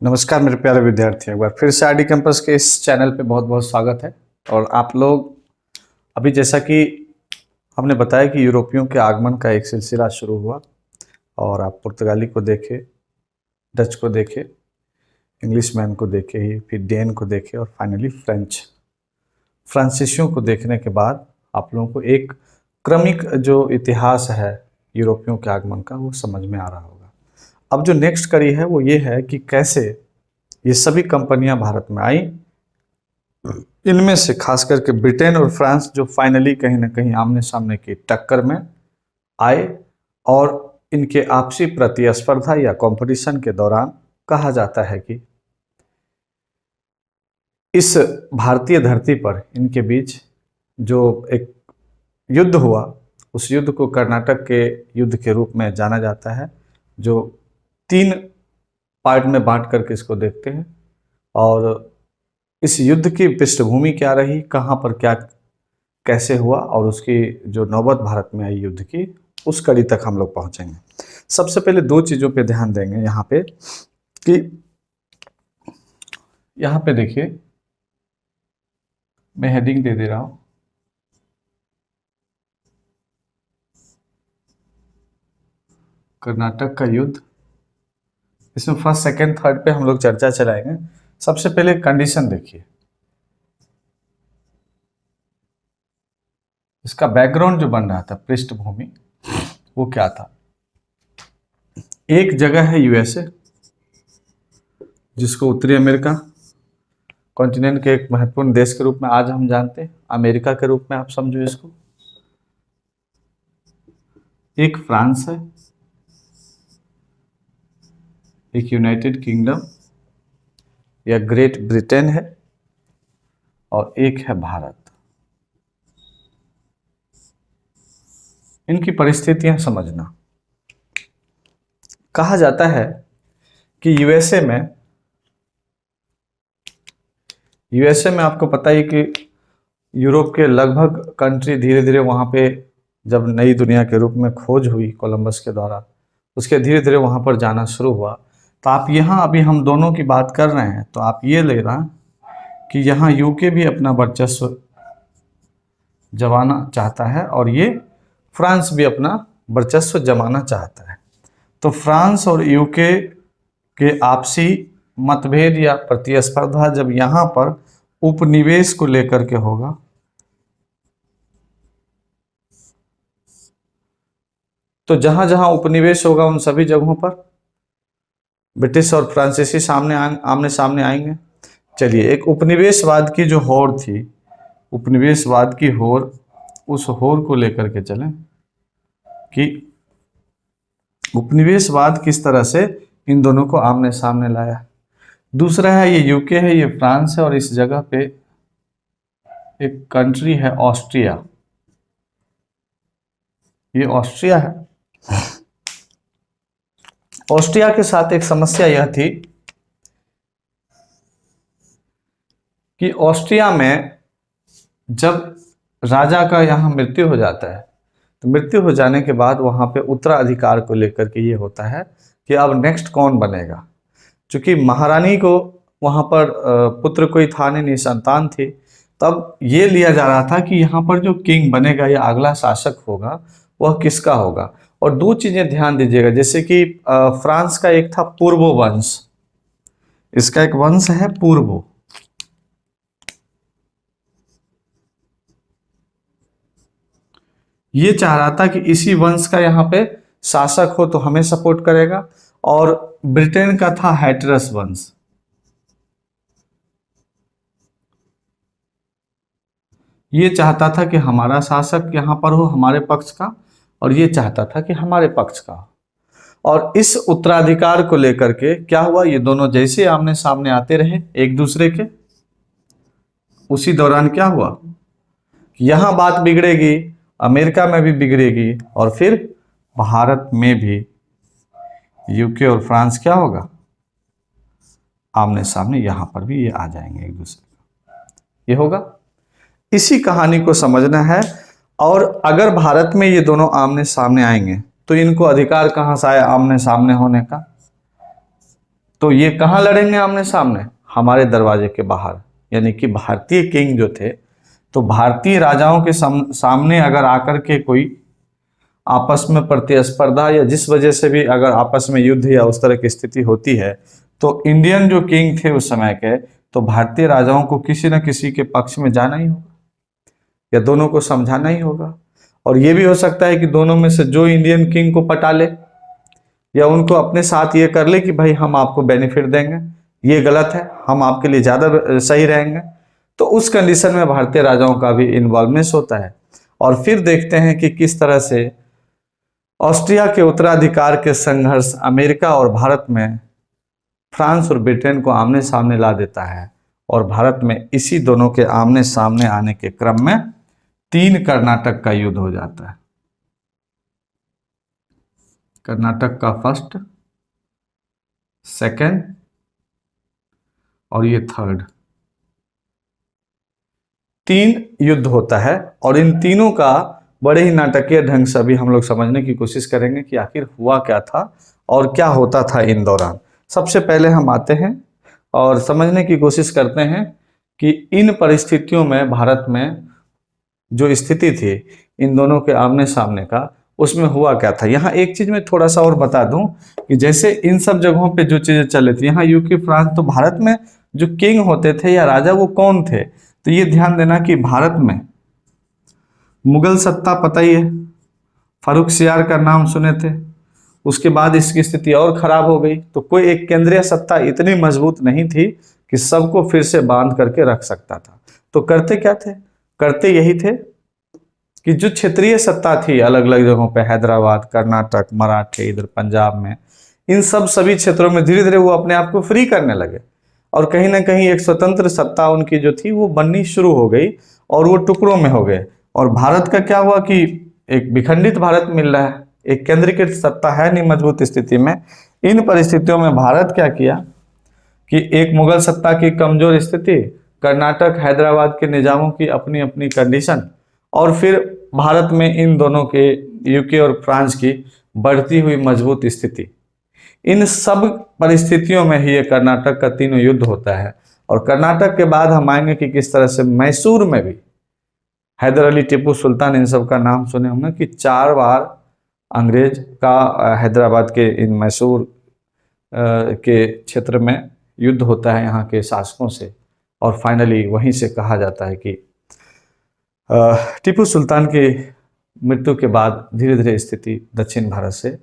नमस्कार मेरे प्यारे विद्यार्थी, एक बार फिर से आरडी कैंपस के इस चैनल पे बहुत बहुत स्वागत है। और आप लोग अभी जैसा कि हमने बताया कि यूरोपियों के आगमन का एक सिलसिला शुरू हुआ और आप पुर्तगाली को देखे, डच को देखे, इंग्लिशमैन को देखे ही, फिर डेन को देखे और फाइनली फ्रांसीसियों को देखने के बाद आप लोगों को एक क्रमिक जो इतिहास है यूरोपियों के आगमन का वो समझ में आ रहा होगा। अब जो नेक्स्ट कड़ी है वो ये है कि कैसे ये सभी कंपनियां भारत में आई, इनमें से खास करके ब्रिटेन और फ्रांस जो फाइनली कहीं ना कहीं आमने सामने की टक्कर में आए और इनके आपसी प्रतिस्पर्धा या कंपटीशन के दौरान कहा जाता है कि इस भारतीय धरती पर इनके बीच जो एक युद्ध हुआ उस युद्ध को कर्नाटक के युद्ध के रूप में जाना जाता है, जो 3 पार्ट में बांट करके इसको देखते हैं। और इस युद्ध की पृष्ठभूमि क्या रही, कहाँ पर क्या कैसे हुआ और उसकी जो नौबत भारत में आई युद्ध की, उस कड़ी तक हम लोग पहुंचेंगे। सबसे पहले 2 चीज़ों पे ध्यान देंगे यहाँ पे कि यहाँ पे देखिए मैं हेडिंग दे रहा हूँ, कर्नाटक का युद्ध। इसमें फर्स्ट सेकंड थर्ड पे हम लोग चर्चा चलाएंगे। सबसे पहले कंडीशन देखिए, इसका बैकग्राउंड जो बन रहा था, पृष्ठभूमि, वो क्या था। एक जगह है यूएसए, जिसको उत्तरी अमेरिका कॉन्टिनेंट के एक महत्वपूर्ण देश के रूप में आज हम जानते हैं, अमेरिका के रूप में आप समझो इसको। एक फ्रांस है, एक यूनाइटेड किंगडम या ग्रेट ब्रिटेन है और एक है भारत। इनकी परिस्थितियां समझना। कहा जाता है कि यूएसए में आपको पता ही कि यूरोप के लगभग कंट्री धीरे धीरे वहाँ पे जब नई दुनिया के रूप में खोज हुई कोलंबस के द्वारा, उसके धीरे धीरे वहाँ पर जाना शुरू हुआ। तो आप यहाँ अभी हम दोनों की बात कर रहे हैं तो आप ये ले रहा कि यहाँ यूके भी अपना वर्चस्व जमाना चाहता है और ये फ्रांस भी अपना वर्चस्व जमाना चाहता है। तो फ्रांस और यूके के आपसी मतभेद या प्रतिस्पर्धा जब यहाँ पर उपनिवेश को लेकर के होगा, तो जहां जहां उपनिवेश होगा उन सभी जगहों पर ब्रिटिश और फ्रांसीसी आमने सामने आएंगे। चलिए, एक उपनिवेशवाद की जो होड़ थी, उपनिवेशवाद की होड़, उस होड़ को लेकर के चलें कि उपनिवेशवाद किस तरह से इन दोनों को आमने सामने लाया। दूसरा है, ये यूके है, ये फ्रांस है और इस जगह पे एक कंट्री है ऑस्ट्रिया, ये ऑस्ट्रिया है। ऑस्ट्रिया के साथ एक समस्या यह थी कि ऑस्ट्रिया में जब राजा का यहाँ मृत्यु हो जाता है तो मृत्यु हो जाने के बाद वहाँ पे उत्तराधिकार को लेकर के ये होता है कि अब नेक्स्ट कौन बनेगा। चूंकि महारानी को वहाँ पर पुत्र कोई था नहीं, संतान थी, तब ये लिया जा रहा था कि यहाँ पर जो किंग बनेगा या अगला शासक होगा वह किसका होगा। और 2 चीजें ध्यान दीजिएगा, जैसे कि फ्रांस का एक था पूर्वो वंश, इसका एक वंश है पूर्वो। ये चाह रहा था कि इसी वंश का यहाँ पे शासक हो तो हमें सपोर्ट करेगा। और ब्रिटेन का था हैटरस वंश, ये चाहता था कि हमारा शासक यहाँ पर हो हमारे पक्ष का, और ये चाहता था कि हमारे पक्ष का हो। और इस उत्तराधिकार को लेकर के क्या हुआ, ये दोनों जैसे आमने सामने आते रहे एक दूसरे के, उसी दौरान क्या हुआ, यहाँ बात बिगड़ेगी, अमेरिका में भी बिगड़ेगी और फिर भारत में भी यूके और फ्रांस क्या होगा, आमने सामने, यहाँ पर भी ये आ जाएंगे एक दूसरे का, ये होगा। इसी कहानी को समझना है। और अगर भारत में ये दोनों आमने सामने आएंगे तो इनको अधिकार कहाँ से आया आमने सामने होने का, तो ये कहाँ लड़ेंगे आमने सामने? हमारे दरवाजे के बाहर। यानी कि भारतीय किंग जो थे, तो भारतीय राजाओं के सामने अगर आकर के कोई आपस में प्रतिस्पर्धा या जिस वजह से भी अगर आपस में युद्ध या उस तरह की स्थिति होती है, तो इंडियन जो किंग थे उस समय के, तो भारतीय राजाओं को किसी न किसी के पक्ष में जाना ही होगा या दोनों को समझाना ही होगा। और ये भी हो सकता है कि दोनों में से जो इंडियन किंग को पटा ले या उनको अपने साथ ये कर ले कि भाई हम आपको बेनिफिट देंगे, ये गलत है, हम आपके लिए ज़्यादा सही रहेंगे। तो उस कंडीशन में भारतीय राजाओं का भी इन्वॉल्वमेंट होता है। और फिर देखते हैं कि किस तरह से ऑस्ट्रिया के उत्तराधिकार के संघर्ष अमेरिका और भारत में फ्रांस और ब्रिटेन को आमने सामने ला देता है। और भारत में इसी दोनों के आमने सामने आने के क्रम में 3 कर्नाटक का युद्ध हो जाता है। कर्नाटक का फर्स्ट, सेकंड और ये थर्ड, 3 युद्ध होता है। और इन तीनों का बड़े ही नाटकीय ढंग से अभी हम लोग समझने की कोशिश करेंगे कि आखिर हुआ क्या था और क्या होता था इन दौरान। सबसे पहले हम आते हैं और समझने की कोशिश करते हैं कि इन परिस्थितियों में भारत में जो स्थिति थी इन दोनों के आमने सामने का, उसमें हुआ क्या था। यहाँ एक चीज मैं थोड़ा सा और बता दूं कि जैसे इन सब जगहों पे जो चीजें चल रही थी, यहाँ यूके फ्रांस, तो भारत में जो किंग होते थे या राजा वो कौन थे? तो ये ध्यान देना कि भारत में मुगल सत्ता, पता ही है, फारुखसियार का नाम सुने थे। उसके बाद इसकी स्थिति और खराब हो गई, तो कोई एक केंद्रीय सत्ता इतनी मजबूत नहीं थी कि सबको फिर से बांध करके रख सकता था। तो करते क्या थे? करते यही थे कि जो क्षेत्रीय सत्ता थी अलग अलग जगहों पे, हैदराबाद, कर्नाटक, मराठे, इधर पंजाब में, इन सभी क्षेत्रों में धीरे धीरे वो अपने आप को फ्री करने लगे और कहीं ना कहीं एक स्वतंत्र सत्ता उनकी जो थी वो बननी शुरू हो गई और वो टुकड़ों में हो गए। और भारत का क्या हुआ कि एक विखंडित भारत मिल रहा है, एक केंद्रीकृत सत्ता है नहीं मजबूत स्थिति में। इन परिस्थितियों में भारत क्या किया कि एक मुगल सत्ता की कमजोर स्थिति, कर्नाटक, हैदराबाद के निजामों की अपनी अपनी कंडीशन, और फिर भारत में इन दोनों के, यूके और फ्रांस की बढ़ती हुई मजबूत स्थिति, इन सब परिस्थितियों में ही ये कर्नाटक का तीनों युद्ध होता है। और कर्नाटक के बाद हम आएंगे कि किस तरह से मैसूर में भी हैदर अली, टीपू सुल्तान, इन सब का नाम सुने होंगे कि 4 बार अंग्रेज का हैदराबाद के इन मैसूर के क्षेत्र में युद्ध होता है यहाँ के शासकों से। और फाइनली वहीं से कहा जाता है कि टीपू सुल्तान की मृत्यु के बाद धीरे धीरे स्थिति दक्षिण भारत से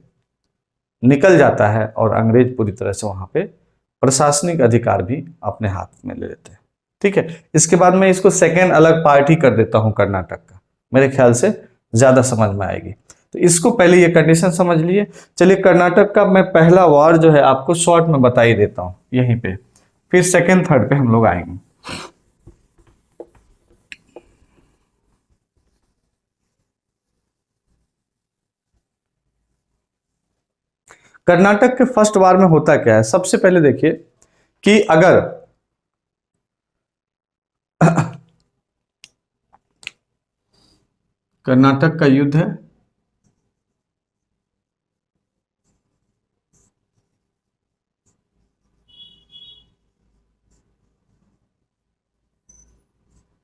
निकल जाता है और अंग्रेज पूरी तरह से वहाँ पे प्रशासनिक अधिकार भी अपने हाथ में ले लेते हैं। ठीक है, इसके बाद मैं इसको सेकेंड अलग पार्ट ही कर देता हूँ कर्नाटक का, मेरे ख्याल से ज़्यादा समझ में आएगी। तो इसको पहले ये कंडीशन समझ लिए। चलिए कर्नाटक का मैं पहला वार जो है आपको शॉर्ट में बता ही देता हूँ यहीं पे, फिर सेकेंड थर्ड पे हम लोग आएंगे। कर्नाटक के फर्स्ट वार में होता क्या है? सबसे पहले देखिए कि अगर कर्नाटक का युद्ध है,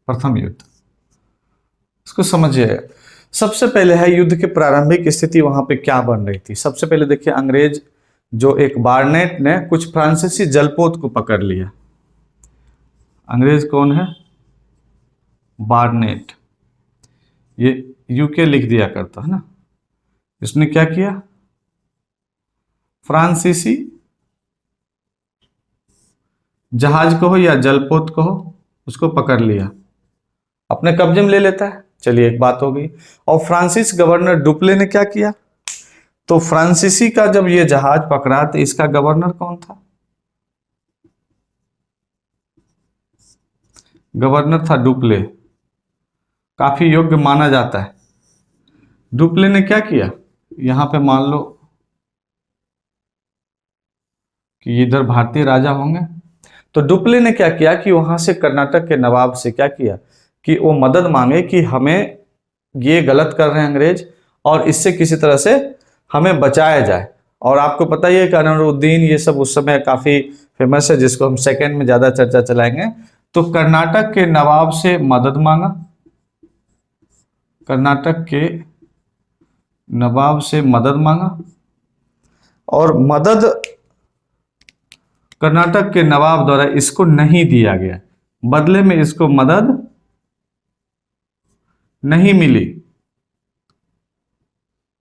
प्रथम युद्ध, इसको समझिए। सबसे पहले है युद्ध की प्रारंभिक स्थिति वहां पे क्या बन रही थी। सबसे पहले देखिए, अंग्रेज जो एक बार्नेट ने कुछ फ्रांसीसी जलपोत को पकड़ लिया। अंग्रेज कौन है? बार्नेट, ये यूके लिख दिया करता है ना। इसने क्या किया? फ्रांसीसी जहाज को हो या जलपोत को हो, उसको पकड़ लिया, अपने कब्जे में ले लेता है। चलिए, एक बात हो गई। और फ्रांसिस गवर्नर डुप्ले ने क्या किया? तो फ्रांसीसी का जब ये जहाज पकड़ा तो इसका गवर्नर कौन था? गवर्नर था डुप्ले, काफी योग्य माना जाता है। डुप्ले ने क्या किया? यहां पे मान लो कि इधर भारतीय राजा होंगे, तो डुप्ले ने क्या किया कि वहां से कर्नाटक के नवाब से क्या किया कि वो मदद मांगे कि हमें ये गलत कर रहे हैं अंग्रेज और इससे किसी तरह से हमें बचाया जाए। और आपको पता ही है कि अनवरुद्दीन ये सब उस समय काफी फेमस है, जिसको हम सेकंड में ज्यादा चर्चा चलाएंगे। तो कर्नाटक के नवाब से मदद मांगा, कर्नाटक के नवाब से मदद मांगा, और मदद कर्नाटक के नवाब द्वारा इसको नहीं दिया गया, बदले में इसको मदद नहीं मिली।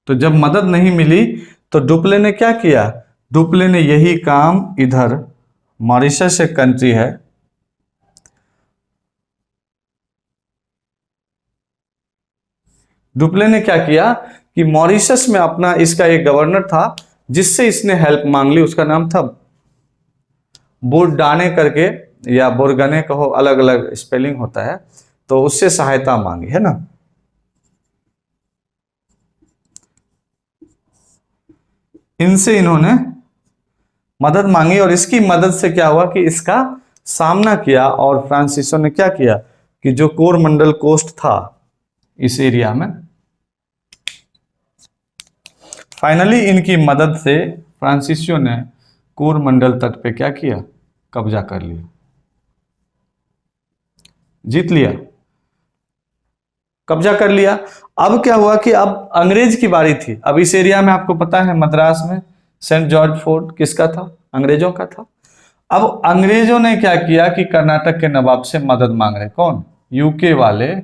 तो जब मदद नहीं मिली तो डुप्ले ने क्या किया, डुप्ले ने यही काम इधर मॉरिशस एक कंट्री है, डुप्ले ने क्या किया कि मॉरिशस में अपना इसका एक गवर्नर था जिससे इसने हेल्प मांग ली, उसका नाम था बोरडाने करके, या बोरगने कहो, अलग अलग स्पेलिंग होता है, तो उससे सहायता मांगी, है ना। इनसे इन्होंने मदद मांगी और इसकी मदद से क्या हुआ कि इसका सामना किया, और फ्रांसीसियों ने क्या किया कि जो कोरमंडल कोस्ट था इस एरिया में, फाइनली इनकी मदद से फ्रांसीसियों ने कोरमंडल तट पे क्या किया, कब्जा कर लिया, जीत लिया, कब्जा कर लिया। अब क्या हुआ कि अब अंग्रेज की बारी थी। अब इस एरिया में आपको पता है मद्रास में सेंट जॉर्ज फोर्ट किसका था, अंग्रेजों का था। अब अंग्रेजों ने क्या किया कि कर्नाटक के नवाब से मदद मांग रहे, कौन, यूके वाले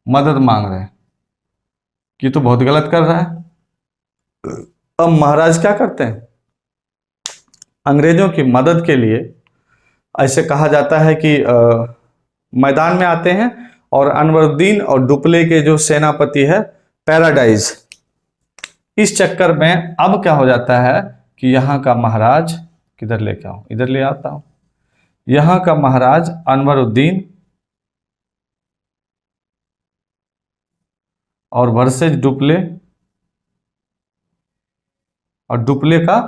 मदद मांग रहे, कि तो बहुत गलत कर रहा है। अब महाराज क्या करते हैं, अंग्रेजों की मदद के लिए ऐसे कहा जाता है कि मैदान में आते हैं, और अनवरुद्दीन और डुप्ले के जो सेनापति है पैराडाइज, इस चक्कर में अब क्या हो जाता है कि यहाँ का महाराज, किधर लेके आऊं, इधर ले आता हूं, यहाँ का महाराज अनवरुद्दीन और वर्सेज डुप्ले, और डुप्ले का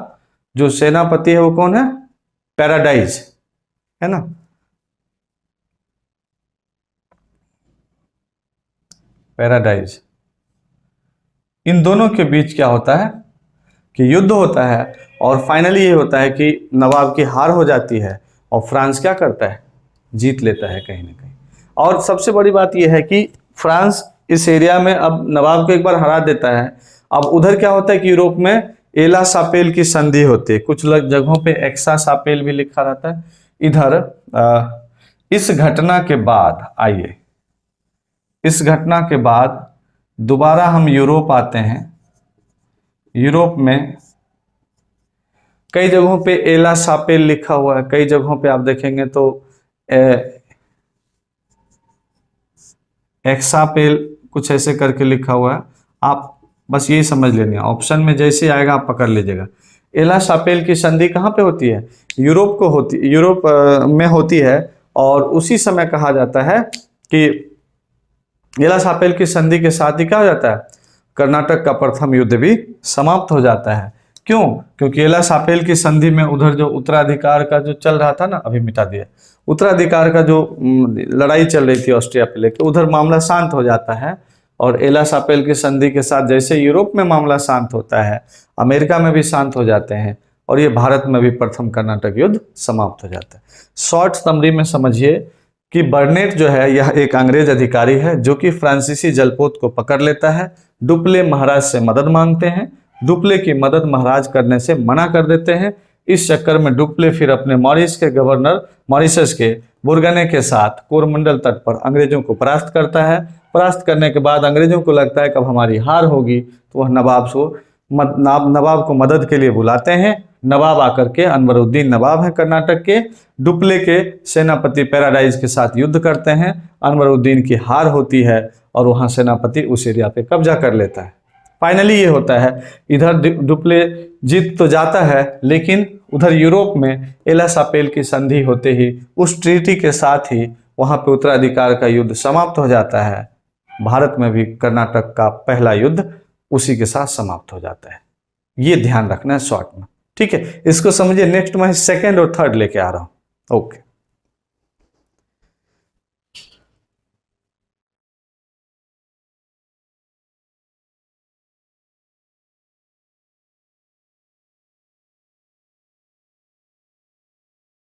जो सेनापति है वो कौन है, पैराडाइज, है ना। पैराडाइज, इन दोनों के बीच क्या होता है कि युद्ध होता है, और फाइनली ये होता है कि नवाब की हार हो जाती है, और फ्रांस क्या करता है, जीत लेता है कहीं ना कहीं। और सबसे बड़ी बात यह है कि फ्रांस इस एरिया में अब नवाब को एक बार हरा देता है। अब उधर क्या होता है कि यूरोप में एला सापेल की संधि होती है, कुछ जगहों पे एक्सा सापेल भी लिखा रहता है। इधर इस घटना के बाद, आइए इस घटना के बाद दोबारा हम यूरोप आते हैं। यूरोप में कई जगहों पे एला सापेल लिखा हुआ है, कई जगहों पे आप देखेंगे तो एक्सापेल कुछ ऐसे करके लिखा हुआ है। आप बस ये समझ लेनी है, ऑप्शन में जैसे आएगा आप पकड़ लीजिएगा। एला सापेल की संधि कहाँ पे होती है, यूरोप को होती, यूरोप में होती है, और उसी समय कहा जाता है कि एला सापेल की संधि के साथ ही क्या हो जाता है, कर्नाटक का प्रथम युद्ध भी समाप्त हो जाता है। क्यों, क्योंकि एला सापेल की संधि में उधर जो उत्तराधिकार का जो चल रहा था ना, अभी मिटा दिया, उत्तराधिकार का जो लड़ाई चल रही थी ऑस्ट्रिया पे लेकर, उधर मामला शांत हो जाता है। और एला सापेल की संधि के साथ जैसे यूरोप में मामला शांत होता है, अमेरिका में भी शांत हो जाते हैं, और ये भारत में भी प्रथम कर्नाटक युद्ध समाप्त हो जाता है। शॉर्ट समरी में समझिए कि बर्नेट जो है यह एक अंग्रेज अधिकारी है जो कि फ्रांसीसी जलपोत को पकड़ लेता है। डुप्ले महाराज से मदद मांगते हैं, डुप्ले की मदद महाराज करने से मना कर देते हैं। इस चक्कर में डुप्ले फिर अपने मॉरिस के गवर्नर, मॉरिशस के बोरगने के साथ कोरमंडल तट पर अंग्रेजों को परास्त करता है। परास्त करने के बाद अंग्रेजों को लगता है कि अब हमारी हार होगी, तो वह नवाब को मदद के लिए बुलाते हैं। नवाब आकर के, अनवरुद्दीन नवाब है कर्नाटक के, डुप्ले के सेनापति पैराडाइज के साथ युद्ध करते हैं। अनवरुद्दीन की हार होती है और वहां सेनापति उस एरिया पे कब्जा कर लेता है। फाइनली ये होता है, इधर डुप्ले जीत तो जाता है, लेकिन उधर यूरोप में एला सापेल की संधि होते ही उस ट्रीटी के साथ ही वहां पे उत्तराधिकार का युद्ध समाप्त हो जाता है। भारत में भी कर्नाटक का पहला युद्ध उसी के साथ समाप्त हो जाता है। ये ध्यान रखना है शॉर्ट में, ठीक है। इसको समझिए, नेक्स्ट मैं सेकंड और थर्ड लेके आ रहा हूं। ओके।